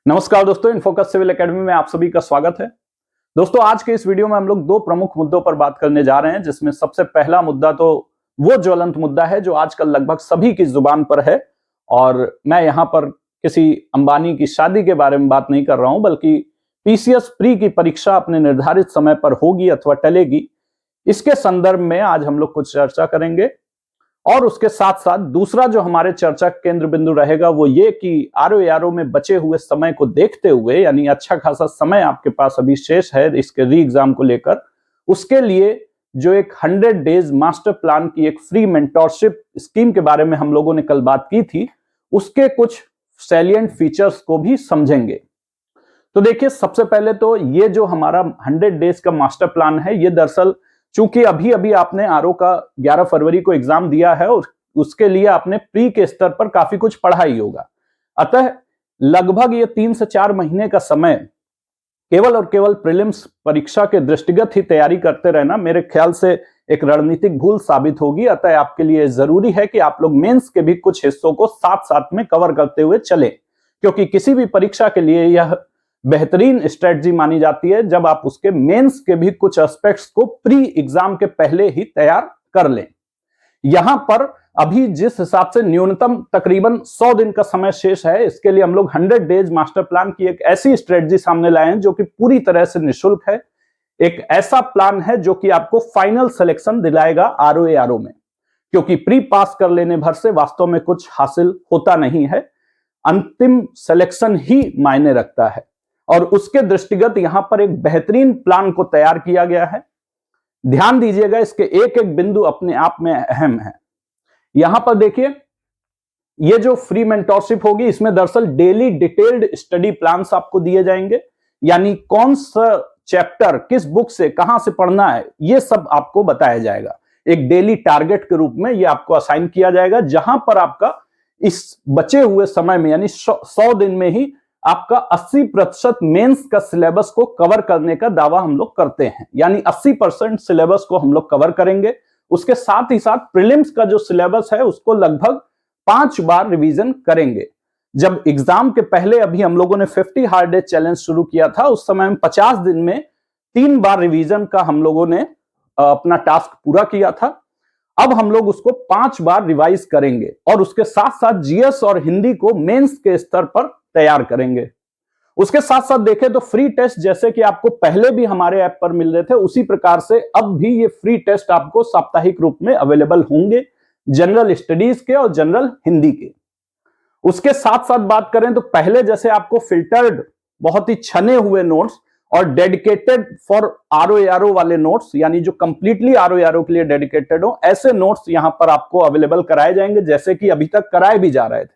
नमस्कार दोस्तों, InFocus civil academy में आप सभी का स्वागत है। दोस्तों, आज के इस वीडियो में हम लोग दो प्रमुख मुद्दों पर बात करने जा रहे हैं, जिसमें सबसे पहला मुद्दा तो वो ज्वलंत मुद्दा है जो आजकल लगभग सभी की जुबान पर है। और मैं यहाँ पर किसी अंबानी की शादी के बारे में बात नहीं कर रहा हूं, बल्कि पीसीएस प्री की परीक्षा अपने निर्धारित समय पर होगी अथवा टलेगी, इसके संदर्भ में आज हम लोग कुछ चर्चा करेंगे। और उसके साथ साथ दूसरा जो हमारे चर्चा केंद्र बिंदु रहेगा वो ये कि आरओ में बचे हुए समय को देखते हुए, यानी अच्छा खासा समय आपके पास अभी शेष है इसके री एग्जाम को लेकर, उसके लिए जो एक 100 डेज मास्टर प्लान की एक फ्री मेंटोरशिप स्कीम के बारे में हम लोगों ने कल बात की थी, उसके कुछ सैलिएंट फीचर्स को भी समझेंगे। तो देखिए, सबसे पहले तो ये जो हमारा 100 डेज का मास्टर प्लान है, ये दरअसल चूंकि अभी अभी आपने आरओ का 11 फरवरी को एग्जाम दिया है और उसके लिए आपने प्री के स्तर पर काफी कुछ पढ़ा ही होगा, अतः लगभग ये 3 से 4 महीने का समय केवल और केवल प्रीलिम्स परीक्षा के दृष्टिगत ही तैयारी करते रहना मेरे ख्याल से एक रणनीतिक भूल साबित होगी। अतः आपके लिए जरूरी है कि आप लोग मेंस के भी कुछ हिस्सों को साथ साथ में कवर करते हुए चले, क्योंकि किसी भी परीक्षा के लिए यह बेहतरीन स्ट्रेटजी मानी जाती है जब आप उसके मेंस के भी कुछ एस्पेक्ट्स को प्री एग्जाम के पहले ही तैयार कर लें। यहां पर अभी जिस हिसाब से न्यूनतम तकरीबन 100 दिन का समय शेष है, इसके लिए हम लोग 100 डेज मास्टर प्लान की एक ऐसी स्ट्रेटजी सामने लाए हैं जो कि पूरी तरह से निःशुल्क है। एक ऐसा प्लान है जो कि आपको फाइनल सिलेक्शन दिलाएगा आरओ में, क्योंकि प्री पास कर लेने भर से वास्तव में कुछ हासिल होता नहीं है, अंतिम सिलेक्शन ही मायने रखता है। और उसके दृष्टिगत यहां पर एक बेहतरीन प्लान को तैयार किया गया है। ध्यान दीजिएगा, इसके एक एक बिंदु अपने आप में अहम है। यहां पर देखिए, ये जो फ्री मेंटोरशिप होगी, इसमें दरअसल डेली डिटेल्ड स्टडी प्लान्स आपको दिए जाएंगे, यानी कौन सा चैप्टर किस बुक से कहां से पढ़ना है, ये सब आपको बताया जाएगा। एक डेली टारगेट के रूप में ये आपको असाइन किया जाएगा, जहां पर आपका इस बचे हुए समय में यानी 100 दिन में ही आपका 80% मेंस का सिलेबस को कवर करने का दावा हम लोग करते हैं, यानी 80% सिलेबस को हम लोग कवर करेंगे। उसके साथ ही साथ प्रीलिम्स का जो सिलेबस है उसको लगभग 5 बार रिवीजन करेंगे। जब एग्जाम के पहले अभी हम लोगों ने 50 हार्ड डे चैलेंज शुरू किया था, उस समय हम 50 दिन में 3 बार रिवीजन का हम लोगों ने अपना टास्क पूरा किया था। अब हम लोग उसको 5 बार रिवाइज करेंगे और उसके साथ साथ जीएस और हिंदी को मेंस के स्तर पर तैयार करेंगे। उसके साथ साथ देखें तो फ्री टेस्ट जैसे कि आपको पहले भी हमारे ऐप पर मिल रहे थे, उसी प्रकार से अब भी ये फ्री टेस्ट आपको साप्ताहिक रूप में अवेलेबल होंगे, जनरल स्टडीज के और जनरल हिंदी के। उसके साथ साथ बात करें तो पहले जैसे आपको फिल्टर्ड बहुत ही छने हुए नोट्स और डेडिकेटेड फॉर आरओ वाले नोट्स, यानी जो कंप्लीटली आरओ के लिए डेडिकेटेड हो, ऐसे नोट्स यहां पर आपको अवेलेबल कराए जाएंगे, जैसे कि अभी तक कराए भी जा रहे थे।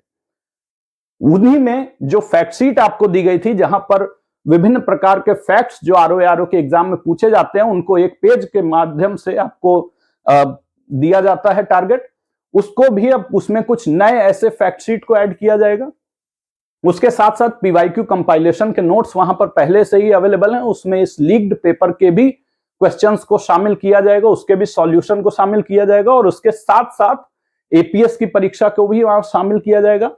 उन्हीं में जो फैक्ट शीट आपको दी गई थी, जहां पर विभिन्न प्रकार के फैक्ट्स जो आरओ के एग्जाम में पूछे जाते हैं, उनको एक पेज के माध्यम से आपको दिया जाता है टारगेट, उसको भी अब उसमें कुछ नए ऐसे फैक्ट शीट को ऐड किया जाएगा। उसके साथ साथ पीवाईक्यू कंपाइलेशन के नोट्स वहां पर पहले से ही अवेलेबल हैं, उसमें इस लीक्ड पेपर के भी क्वेश्चंस को शामिल किया जाएगा, उसके भी सॉल्यूशन को शामिल किया जाएगा, और उसके साथ साथ एपीएस की परीक्षा को भी वहां शामिल किया जाएगा।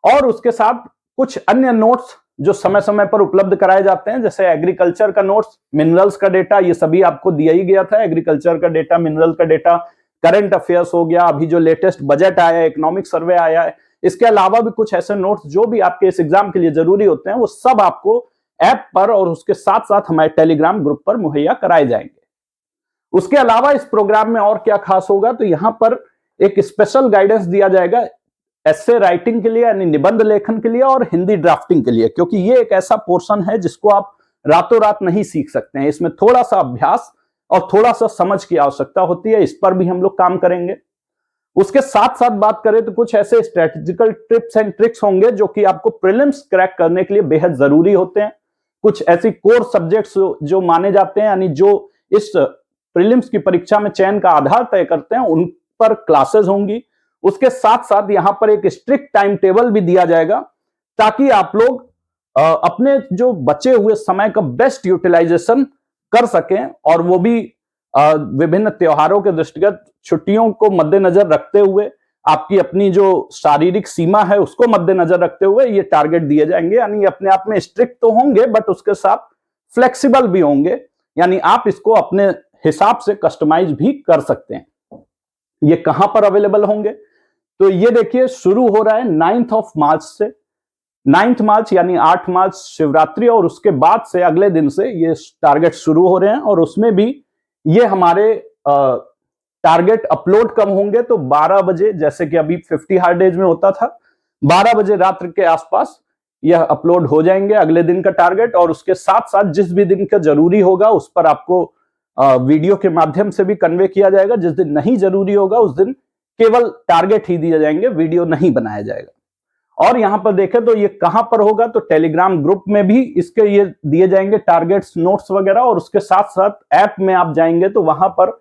और उसके साथ कुछ अन्य नोट्स जो समय समय पर उपलब्ध कराए जाते हैं, जैसे एग्रीकल्चर का नोट्स, मिनरल्स का डेटा, ये सभी आपको दिया ही गया था। एग्रीकल्चर का डेटा, मिनरल का डेटा, करंट अफेयर्स हो गया, अभी जो लेटेस्ट बजट आया है, इकोनॉमिक सर्वे आया है, इसके अलावा भी कुछ ऐसे नोट्स जो भी आपके इस एग्जाम के लिए जरूरी होते हैं, वो सब आपको ऐप पर और उसके साथ साथ हमारे टेलीग्राम ग्रुप पर मुहैया कराए जाएंगे। उसके अलावा इस प्रोग्राम में और क्या खास होगा, तो यहां पर एक स्पेशल गाइडेंस दिया जाएगा एसे राइटिंग के लिए, यानी निबंध लेखन के लिए, और हिंदी ड्राफ्टिंग के लिए, क्योंकि ये एक ऐसा पोर्शन है जिसको आप रातों रात नहीं सीख सकते हैं। इसमें थोड़ा सा अभ्यास और थोड़ा सा समझ की आवश्यकता होती है, इस पर भी हम लोग काम करेंगे। उसके साथ साथ बात करें तो कुछ ऐसे स्ट्रेटेजिकल टिप्स एंड ट्रिक्स होंगे जो कि आपको प्रीलिम्स क्रैक करने के लिए बेहद जरूरी होते हैं। कुछ ऐसी कोर सब्जेक्ट्स जो माने जाते हैं, यानी जो इस प्रीलिम्स की परीक्षा में चयन का आधार तय करते हैं, उन पर क्लासेस होंगी। उसके साथ साथ यहां पर एक स्ट्रिक्ट टाइम टेबल भी दिया जाएगा, ताकि आप लोग अपने जो बचे हुए समय का बेस्ट यूटिलाइजेशन कर सकें, और वो भी विभिन्न त्योहारों के दृष्टिगत छुट्टियों को मद्देनजर रखते हुए आपकी अपनी जो शारीरिक सीमा है उसको मद्देनजर रखते हुए ये टारगेट दिए जाएंगे। यानी अपने आप में स्ट्रिक्ट तो होंगे बट उसके साथ फ्लेक्सिबल भी होंगे, यानी आप इसको अपने हिसाब से कस्टमाइज भी कर सकते हैं। ये कहां पर अवेलेबल होंगे, तो ये देखिए शुरू हो रहा है 9 मार्च से। 9 मार्च यानी 8 मार्च शिवरात्रि, और उसके बाद से अगले दिन से ये टारगेट शुरू हो रहे हैं। और उसमें भी ये हमारे टारगेट अपलोड कब होंगे, तो 12 बजे, जैसे कि अभी 50 हार्ड डेज में होता था, 12 बजे रात्रि के आसपास यह अपलोड हो जाएंगे अगले दिन का टारगेट। और उसके साथ साथ जिस भी दिन का जरूरी होगा उस पर आपको वीडियो के माध्यम से भी कन्वे किया जाएगा। जिस दिन नहीं जरूरी होगा उस दिन केवल टारगेट ही दिए जाएंगे, वीडियो नहीं बनाया जाएगा। और यहां पर देखें तो ये कहां पर होगा, तो टेलीग्राम ग्रुप में भी इसके ये दिए जाएंगे टारगेट्स, नोट्स वगैरह। और उसके साथ साथ ऐप में आप जाएंगे तो वहां पर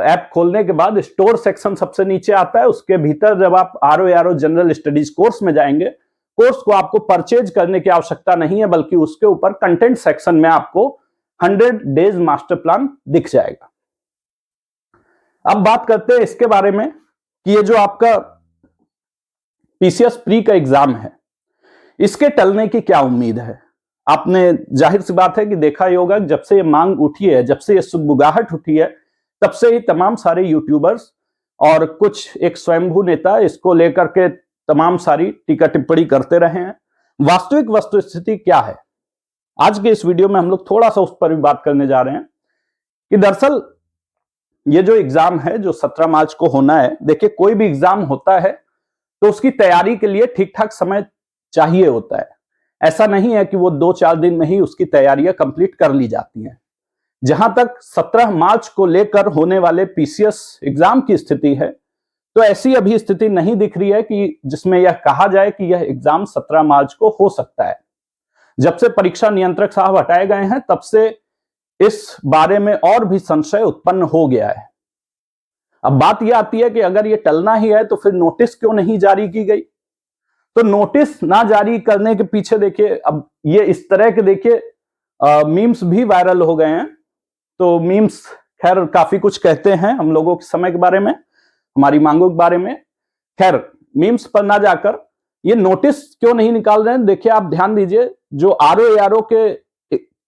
ऐप खोलने के बाद स्टोर सेक्शन सबसे नीचे आता है। उसके भीतर जब आप ROARO जनरल स्टडीज कोर्स में जाएंगे, कोर्स को आपको परचेज करने की आवश्यकता नहीं है, बल्कि उसके ऊपर कंटेंट सेक्शन में आपको 100 डेज मास्टर प्लान दिख जाएगा। अब बात करते हैं इसके बारे में कि ये जो आपका PCS प्री का एग्जाम है, इसके टलने की क्या उम्मीद है। आपने जाहिर सी बात है कि देखा ही होगा, जब से ये मांग उठी है, जब से ये सुगबुगाहट उठी है, तब से ही तमाम सारे यूट्यूबर्स और कुछ एक स्वयंभू नेता इसको लेकर के तमाम सारी टीका टिप्पणी करते रहे हैं। वास्तविक वस्तुस्थिति क्या है, आज के इस वीडियो में हम लोग थोड़ा सा उस पर भी बात करने जा रहे हैं कि दरअसल ये जो एग्जाम है जो 17 मार्च को होना है, देखिए कोई भी एग्जाम होता है तो उसकी तैयारी के लिए ठीक ठाक समय चाहिए होता है। ऐसा नहीं है कि वो 2-4 दिन में ही उसकी तैयारियां कंप्लीट कर ली जाती हैं। जहां तक 17 मार्च को लेकर होने वाले PCS एग्जाम की स्थिति है, तो ऐसी अभी स्थिति नहीं दिख रही है कि जिसमें यह कहा जाए कि यह एग्जाम 17 मार्च को हो सकता है। जब से परीक्षा नियंत्रक साहब हटाए गए हैं, तब से इस बारे में और भी संशय उत्पन्न हो गया है। अब बात यह आती है कि अगर ये टलना ही है तो फिर नोटिस क्यों नहीं जारी की गई। तो नोटिस ना जारी करने के पीछे देखिए, अब ये इस तरह के देखिए मीम्स भी वायरल हो गए हैं। तो मीम्स खैर काफी कुछ कहते हैं हम लोगों के समय के बारे में, हमारी मांगों के बारे में। खैर मीम्स पर ना जाकर ये नोटिस क्यों नहीं निकाल रहे हैं, देखिए आप ध्यान दीजिए, जो ROARO के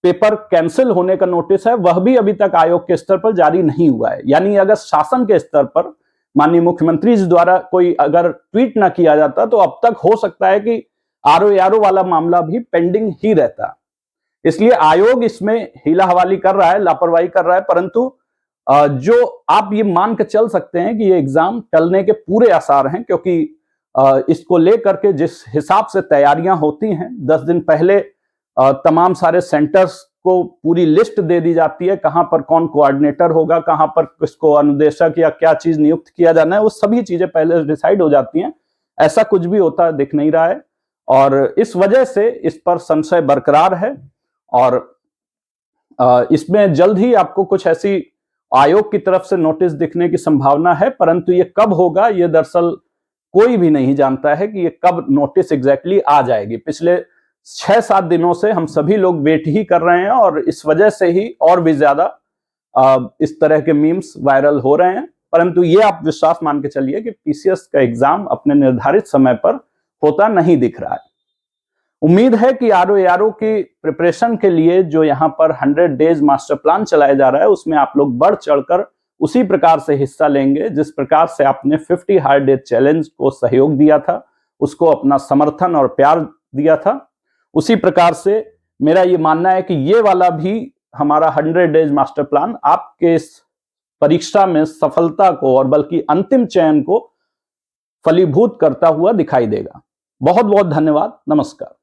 पेपर कैंसिल होने का नोटिस है वह भी अभी तक आयोग के स्तर पर जारी नहीं हुआ है। यानी अगर शासन के स्तर पर माननीय मुख्यमंत्री जी द्वारा कोई अगर ट्वीट ना किया जाता तो अब तक हो सकता है कि ROARO वाला मामला भी पेंडिंग ही रहता। इसलिए आयोग इसमें हीला हवाली कर रहा है, लापरवाही कर रहा है। परंतु जो आप ये मान के चल सकते हैं कि ये एग्जाम टलने के पूरे आसार हैं, क्योंकि इसको लेकर के जिस हिसाब से तैयारियां होती हैं, 10 दिन पहले तमाम सारे सेंटर्स को पूरी लिस्ट दे दी जाती है, कहां पर कौन कोऑर्डिनेटर होगा, कहां पर किसको अनुदेशक या क्या चीज नियुक्त किया जाना है, वो सभी चीजें पहले डिसाइड हो जाती हैं। ऐसा कुछ भी होता दिख नहीं रहा है और इस वजह से इस पर संशय बरकरार है। और इसमें जल्द ही आपको कुछ ऐसी आयोग की तरफ से नोटिस दिखने की संभावना है, परंतु ये कब होगा ये दरअसल कोई भी नहीं जानता है कि ये कब नोटिस एग्जैक्टली आ जाएगी। पिछले 6-7 दिनों से हम सभी लोग वेट ही कर रहे हैं और इस वजह से ही और भी ज्यादा इस तरह के मीम्स वायरल हो रहे हैं। परंतु ये आप विश्वास मान के चलिए कि PCS का एग्जाम अपने निर्धारित समय पर होता नहीं दिख रहा है। उम्मीद है कि ROARO की प्रिपरेशन के लिए जो यहाँ पर 100 डेज मास्टर प्लान चलाया जा रहा है उसमें आप लोग बढ़ चढ़कर उसी प्रकार से हिस्सा लेंगे जिस प्रकार से आपने 50 हार्ड डेज चैलेंज को सहयोग दिया था, उसको अपना समर्थन और प्यार दिया था। उसी प्रकार से मेरा ये मानना है कि ये वाला भी हमारा 100 डेज मास्टर प्लान आपके इस परीक्षा में सफलता को और बल्कि अंतिम चयन को फलीभूत करता हुआ दिखाई देगा। बहुत बहुत धन्यवाद। नमस्कार।